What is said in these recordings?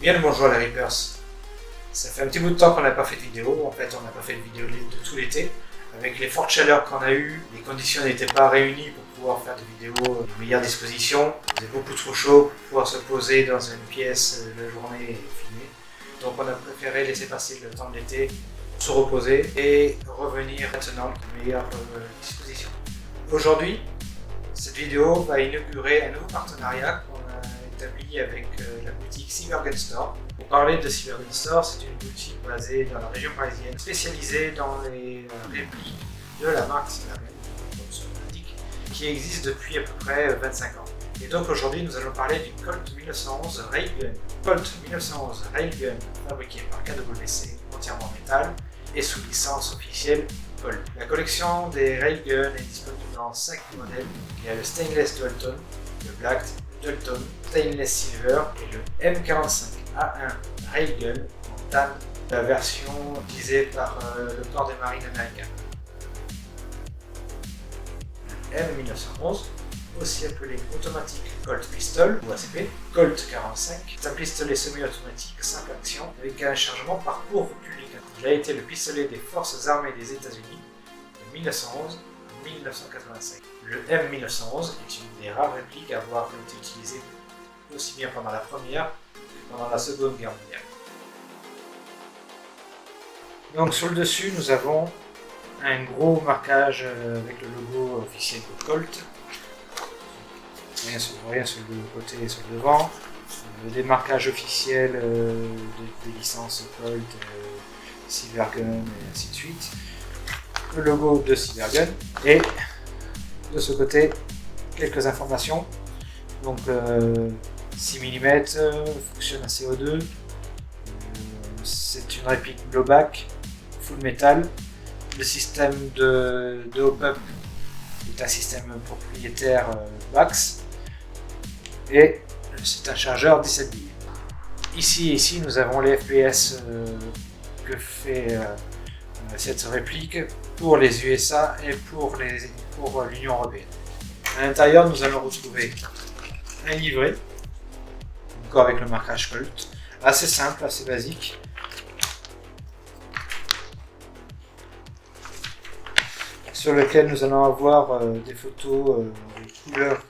Bien le bonjour les Reapers. Ça fait un petit bout de temps qu'on n'a pas fait de vidéo. En fait, on n'a pas fait de vidéo de tout l'été. Avec les fortes chaleurs qu'on a eues, les conditions n'étaient pas réunies pour pouvoir faire des vidéos de meilleure disposition. Il faisait beaucoup trop chaud pour pouvoir se poser dans une pièce la journée et filmer. Donc on a préféré laisser passer le temps de l'été, se reposer et revenir maintenant avec une meilleure disposition. Aujourd'hui, cette vidéo va inaugurer un nouveau partenariat qu'on a établi avec la boutique Cybergun Store. Pour parler de Cybergun Store, c'est une boutique basée dans la région parisienne, spécialisée dans les répliques de la marque Cybergun, comme son nom l'indique, qui existe depuis à peu près 25 ans. Et donc aujourd'hui, nous allons parler du Colt 1911 Railgun. Colt 1911 Railgun, fabriqué par KWC, entièrement en métal et sous licence officielle Colt. La collection des Railgun est disponible dans 5 modèles. Il y a le Stainless Dualtone, le Black Dualtone, Stainless Silver et le M45A1 Railgun en tan, la version utilisée par le corps des marines américains. Le M1911, aussi appelé automatique Colt Pistol ou ACP, Colt 45, est un pistolet semi-automatique 5 actions avec un chargement par cours républicain. Il a été le pistolet des forces armées des États-Unis de 1911 à 1985. Le M1911 est une des rares répliques à avoir été utilisée aussi bien pendant la Première que pendant la Seconde Guerre mondiale. Donc sur le dessus, nous avons un gros marquage avec le logo officiel de Colt. Rien sur le côté et sur le devant. Des marquages officiels des licences Colt, Cybergun et ainsi de suite. Le logo de Cybergun. Et de ce côté, quelques informations. Donc 6 mm, fonctionne à CO2. C'est une réplique blowback, full metal. Le système de hop-up est un système propriétaire Bax. Et c'est un chargeur 17 billes. Ici, nous avons les FPS que fait cette réplique pour les USA et pour l'Union Européenne. À l'intérieur, nous allons retrouver un livret, encore avec le marquage Colt, assez simple, assez basique. Sur lequel nous allons avoir des photos de couleurs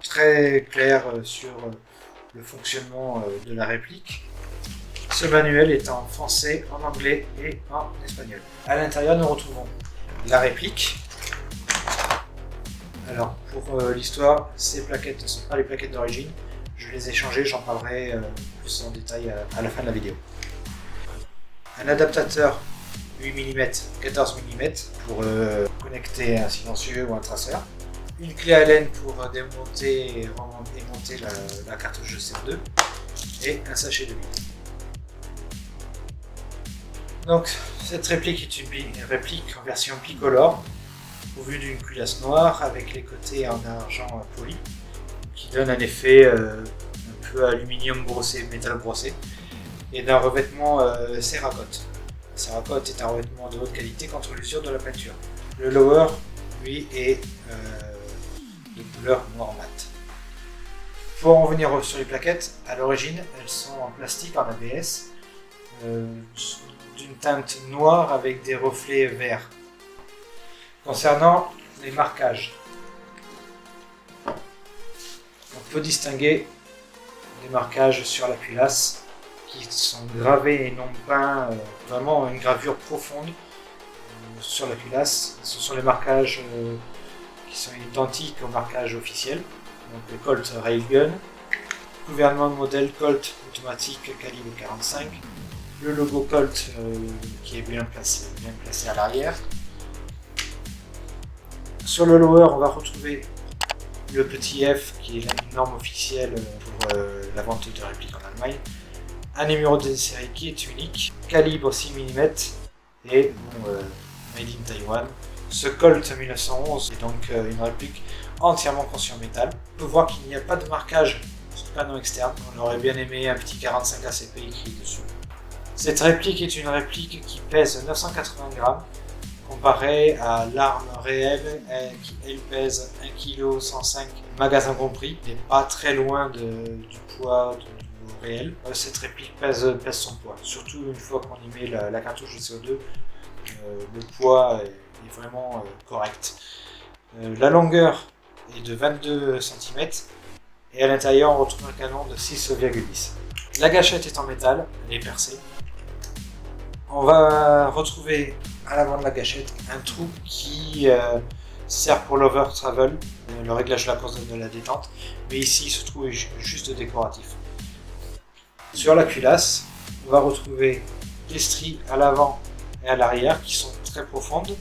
très claires sur le fonctionnement de la réplique. Ce manuel est en français, en anglais et en espagnol. À l'intérieur, nous retrouvons la réplique. Alors, pour l'histoire, ces plaquettes ne sont pas les plaquettes d'origine. Je les ai changées, j'en parlerai plus en détail à la fin de la vidéo. Un adaptateur 8 mm, 14 mm pour connecter un silencieux ou un traceur. Une clé Allen pour démonter et monter la cartouche de CO2 et un sachet de vide. Donc cette réplique est une réplique en version bicolore pourvue d'une culasse noire avec les côtés en argent poli qui donne un effet un peu aluminium brossé, métal brossé et d'un revêtement Cerakote. Le Cerakote est un revêtement de haute qualité contre l'usure de la peinture. Le lower, lui, est de couleur noir mat. Pour en revenir sur les plaquettes, à l'origine, elles sont en plastique en ABS d'une teinte noire avec des reflets verts. Concernant les marquages, on peut distinguer des marquages sur la culasse qui sont gravés et non peints, vraiment une gravure profonde sur la culasse. Ce sont les marquages qui sont identiques au marquage officiel, donc le Colt Railgun, gouvernement de modèle Colt automatique calibre 45, le logo Colt qui est bien placé à l'arrière. Sur le lower, on va retrouver le petit F qui est la norme officielle pour la vente de répliques en Allemagne, un numéro de série qui est unique, calibre 6 mm et made in Taiwan. Ce Colt 1911 est donc une réplique entièrement conçue en métal. On peut voir qu'il n'y a pas de marquage sur le panneau externe. On aurait bien aimé un petit 45 ACP écrit dessus. Cette réplique est une réplique qui pèse 980 grammes comparé à l'arme réelle qui elle pèse 1,105 kg, magasin compris, n'est pas très loin du poids au réel. Cette réplique pèse son poids, surtout une fois qu'on y met la cartouche de CO2, le poids est vraiment correct. La longueur est de 22 cm et à l'intérieur on retrouve un canon de 6,10. La gâchette est en métal, elle est percée. On va retrouver à l'avant de la gâchette un trou qui sert pour l'over travel, le réglage de la course de la détente, mais ici il se trouve juste décoratif. Sur la culasse, on va retrouver des stries à l'avant et à l'arrière qui sont très profondes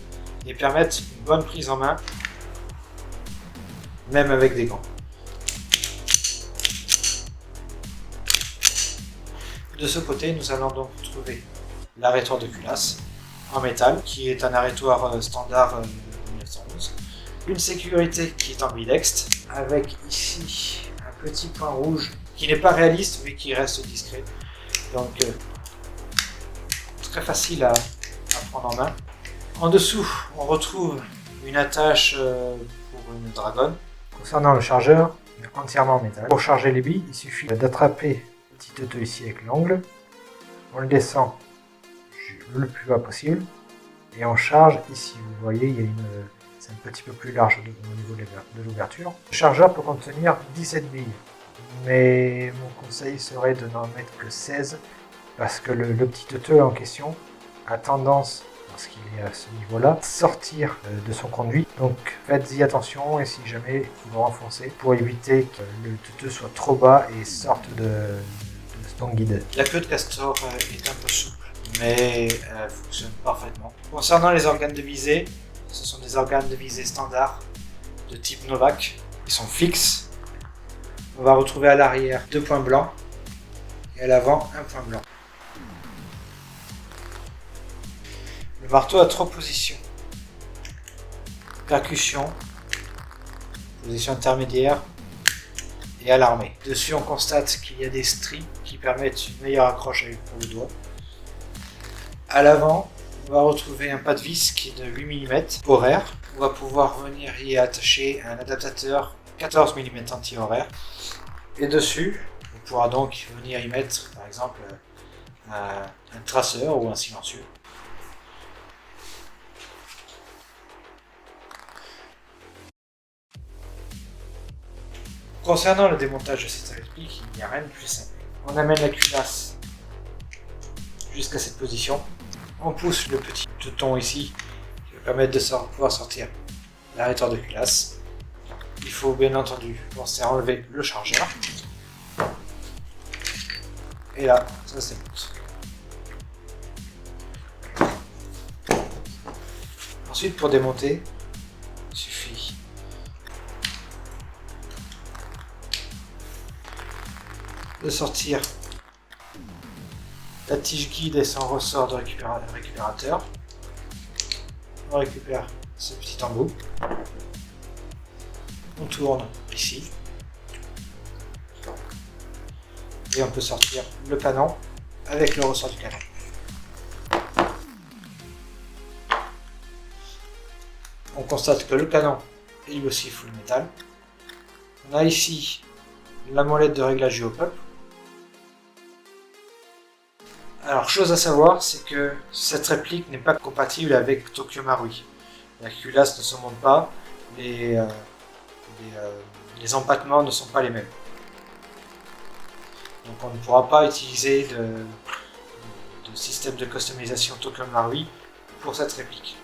et permettent une bonne prise en main, même avec des gants. De ce côté, nous allons donc retrouver l'arrêtoir de culasse en métal, qui est un arrêtoir standard 1911. Une sécurité qui est ambidextre, avec ici un petit point rouge qui n'est pas réaliste mais qui reste discret. Donc très facile à prendre en main. En dessous, on retrouve une attache pour une dragonne. Concernant le chargeur, il est entièrement en métal. Pour charger les billes, il suffit d'attraper le petit auto ici avec l'ongle. On le descend le plus bas possible et on charge ici. Vous voyez, c'est un petit peu plus large au niveau de l'ouverture. Le chargeur peut contenir 17 billes, mais mon conseil serait de n'en mettre que 16 parce que le petit auto en question a tendance, lorsqu'il est à ce niveau-là, sortir de son conduit. Donc faites-y attention et si jamais vous renfoncez pour éviter que le tuteur soit trop bas et sorte de son guide. La queue de castor est un peu souple mais fonctionne parfaitement. Concernant les organes de visée, ce sont des organes de visée standard de type Novak. Ils sont fixes. On va retrouver à l'arrière 2 points blancs et à l'avant un point blanc. Le marteau a 3 positions. Percussion, position intermédiaire et à l'armée. Dessus on constate qu'il y a des stries qui permettent une meilleure accroche pour le doigt. À l'avant, on va retrouver un pas de vis qui est de 8 mm horaire. On va pouvoir venir y attacher un adaptateur 14 mm anti-horaire. Et dessus, on pourra donc venir y mettre par exemple un traceur ou un silencieux. Concernant le démontage de cette réplique, il n'y a rien de plus simple. On amène la culasse jusqu'à cette position. On pousse le petit teuton ici qui va permettre de pouvoir sortir l'arrêtoir de culasse. Il faut bien entendu penser à enlever le chargeur. Et là, ça c'est bon. Ensuite, pour démonter, il suffit de sortir la tige guide et son ressort de récupérateur. On récupère ce petit embout. On tourne ici. Et on peut sortir le canon avec le ressort du canon. On constate que le canon est lui aussi full métal. On a ici la molette de réglage du hop-up. Alors, chose à savoir, c'est que cette réplique n'est pas compatible avec Tokyo Marui. La culasse ne se monte pas, les empattements ne sont pas les mêmes. Donc on ne pourra pas utiliser de système de customisation Tokyo Marui pour cette réplique.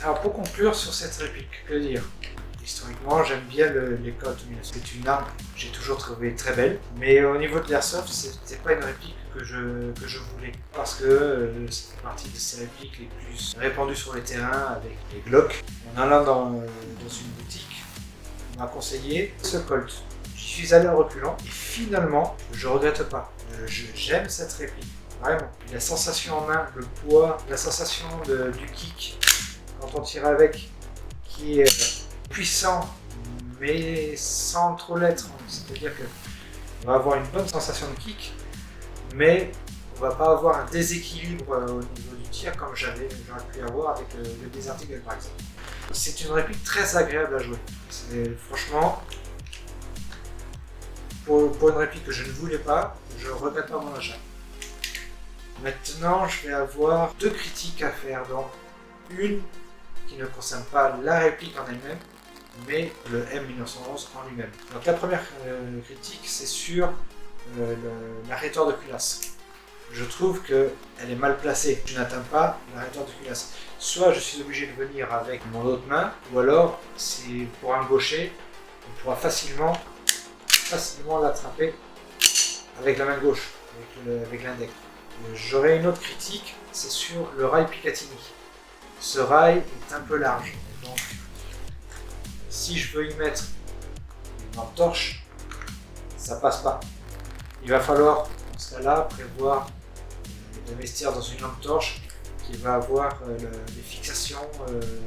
Alors pour conclure sur cette réplique, que dire? Historiquement, j'aime bien les Colt 1900. C'est une arme que j'ai toujours trouvée très belle, mais au niveau de l'airsoft, c'était pas une réplique que je voulais, parce que ça fait partie de ces répliques les plus répandues sur les terrains avec les Glock. En allant dans une boutique, on m'a conseillé ce Colt. J'y suis allé en reculant et finalement, je regrette pas. J'aime cette réplique, vraiment. La sensation en main, le poids, la sensation du kick quand on tire avec, qui est puissant, mais sans trop l'être. C'est-à-dire qu'on va avoir une bonne sensation de kick, mais on va pas avoir un déséquilibre au niveau du tir comme j'aurais pu avoir avec le Desert Eagle par exemple. C'est une réplique très agréable à jouer. Franchement, pour une réplique que je ne voulais pas, je ne regrette pas mon achat. Maintenant, je vais avoir deux critiques à faire. Donc, une qui ne concerne pas la réplique en elle-même, mais le M1911 en lui-même. Donc la première critique, c'est sur l'arrêteur de culasse. Je trouve qu'elle est mal placée. Je n'atteins pas l'arrêteur de culasse. Soit je suis obligé de venir avec mon autre main, ou alors, c'est pour un gaucher, on pourra facilement l'attraper avec la main gauche, avec l'index. J'aurais une autre critique, c'est sur le rail Picatinny. Ce rail est un peu large, donc si je veux y mettre une lampe torche, ça passe pas. Il va falloir, dans ce cas-là, prévoir de investir dans une lampe torche qui va avoir des fixations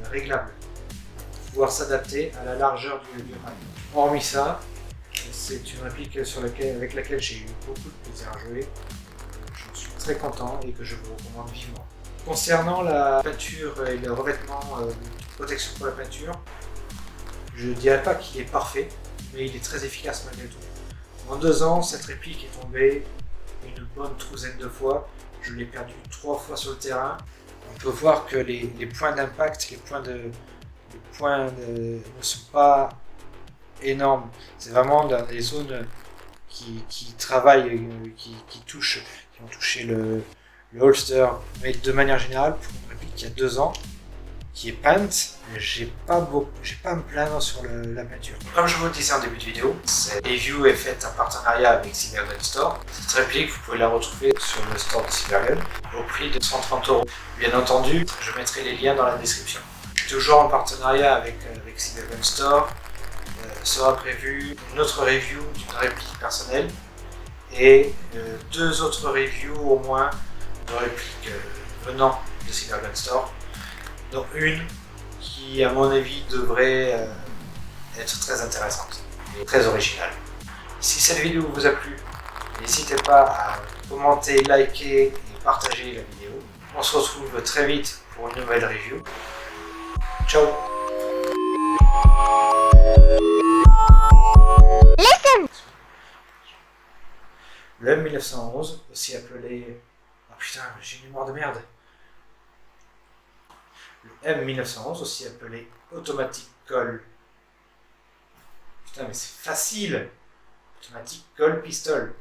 réglables, pouvoir s'adapter à la largeur du rail. Hormis ça, c'est une réplique avec laquelle j'ai eu beaucoup de plaisir à jouer. J'en suis très content et que je vous recommande vivement. Concernant la peinture et le revêtement de protection pour la peinture, je ne dirais pas qu'il est parfait, mais il est très efficace malgré tout. En 2 ans, cette réplique est tombée une bonne trouzaine de fois. Je l'ai perdue 3 fois sur le terrain. On peut voir que les points d'impact, les points ne sont pas énormes. C'est vraiment dans les zones qui travaillent, qui ont touché le holster, mais de manière générale, pour une réplique qui a 2 ans, qui est peinte, j'ai pas à me plaindre sur la peinture. Comme je vous le disais en début de vidéo, cette review est faite en partenariat avec Cybergun Store. Cette réplique, vous pouvez la retrouver sur le store de Cybergun au prix de 130 €. Bien entendu, je mettrai les liens dans la description. Toujours en partenariat avec Cybergun Store, sera prévue une autre review d'une réplique personnelle et 2 autres reviews au moins de répliques venant de Cybergun Store, dont une qui à mon avis devrait être très intéressante et très originale. Si cette vidéo vous a plu, n'hésitez pas à commenter, liker et partager la vidéo. On se retrouve très vite pour une nouvelle review. Ciao. Le M1911, aussi appelé... Oh putain, j'ai une mémoire de merde. Le M1911, aussi appelé Automatic Call. Putain, mais c'est facile. Automatic Call Pistol.